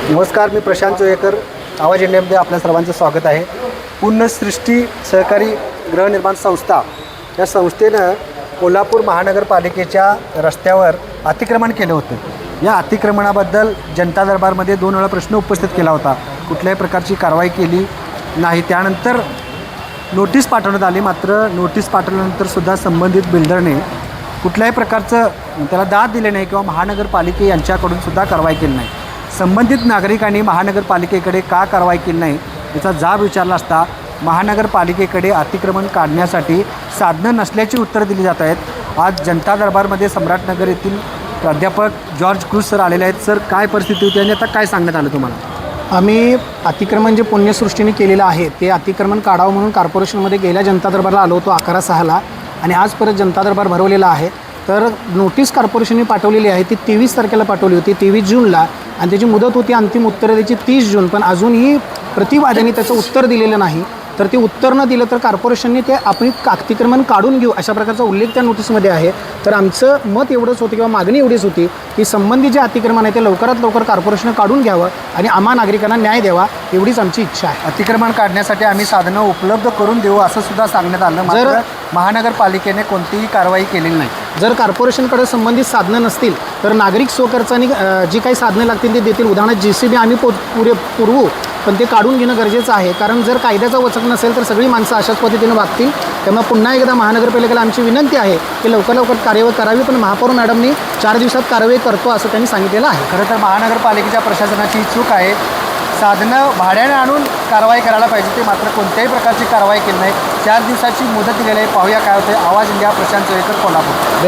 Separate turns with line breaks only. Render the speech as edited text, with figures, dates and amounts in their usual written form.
नमस्कार, मी प्रशांत जोयेकर. आवाज इंडियामध्ये आपल्या सर्वांचं स्वागत आहे. पुण्यसृष्टी सहकारी गृहनिर्माण संस्था या संस्थेनं कोल्हापूर महानगरपालिकेच्या रस्त्यावर अतिक्रमण केलं होतं. या अतिक्रमणाबद्दल जनता दरबारमध्ये 2 वेळा प्रश्न उपस्थित केला होता. कुठल्याही प्रकारची कारवाई केली नाही. त्यानंतर नोटीस पाठवण्यात आली. मात्र नोटीस पाठवल्यानंतरसुद्धा संबंधित बिल्डरने कुठल्याही प्रकारचं त्याला दाद दिले नाही किंवा महानगरपालिके यांच्याकडूनसुद्धा कारवाई केली नाही. संबंधित नागरिकांनी महानगरपालिकेकडे का कारवाई केली नाही याचा जाब विचारला असता महानगरपालिकेकडे अतिक्रमण काढण्यासाठी साधनं नसल्याची उत्तरं दिली जात आहेत. आज जनता दरबारमध्ये सम्राटनगर येथील प्राध्यापक जॉर्ज क्रूज सर आलेले आहेत. सर, काय परिस्थिती होती आणि आता काय सांगण्यात आलं तुम्हाला?
आम्ही अतिक्रमण जे पुण्यसृष्टीने केलेलं आहे ते अतिक्रमण काढावं म्हणून कॉर्पोरेशनमध्ये गेल्या जनता दरबारला आलो होतो 11/6ला आणि आज परत जनता दरबार भरवलेला आहे. तर नोटीस कॉर्पोरेशनने पाठवलेली आहे ती 23 तारखेला पाठवली होती, 23 जूनला, आणि त्याची मुदत होती अंतिम उत्तर द्यायची 30 जून. पण अजूनही प्रतिवाद्यांनी त्याचं उत्तर दिलेलं नाही. तर ते उत्तर न दिलं तर कॉर्पोरेशनने ते आपण अतिक्रमण काढून घेऊ अशा प्रकारचा उल्लेख त्या नोटीसमध्ये आहे. तर आमचं मत एवढंच होतं किंवा मागणी एवढीच होती की संबंधित जे अतिक्रमण आहे ते लवकरात लवकर कॉर्पोरेशनने काढून घ्यावं आणि आम्हा नागरिकांना न्याय द्यावा, एवढीच आमची इच्छा आहे.
अतिक्रमण काढण्यासाठी आम्ही साधनं उपलब्ध करून देऊ असं सुद्धा सांगण्यात आलं. मात्र महानगरपालिकेने कोणतीही कारवाई केलेली नाही.
जर कॉर्पोरेशनकडे संबंधित साधनं नसतील तर नागरिक स्वखर्चाने जी काही साधनं लागतील ते देतील. उदाहरणार्थ JCB आम्ही पुरवू, पण ते काढून घेणं गरजेचं आहे. कारण जर कायद्याचा वचक नसेल तर सगळी माणसं अशाच पद्धतीने वागतील. त्यामुळे पुन्हा एकदा महानगरपालिकेला आमची विनंती आहे की लवकर लवकर कार्यवाही करावी. पण महापौर मॅडमनी 4 दिवसात कारवाई करतो असं त्यांनी सांगितलेलं आहे.
खरं तर महानगरपालिकेच्या प्रशासनाची चूक आहे. साधनं भाड्याने आणून कारवाई करायला पाहिजे, ते मात्र कोणत्याही प्रकारची कारवाई केली नाही. 4 दिवसाची मुदत दिलेली आहे. पाहूया काय होते. आवाज इंडिया, प्रशांत जोयेकर, कोल्हापूर.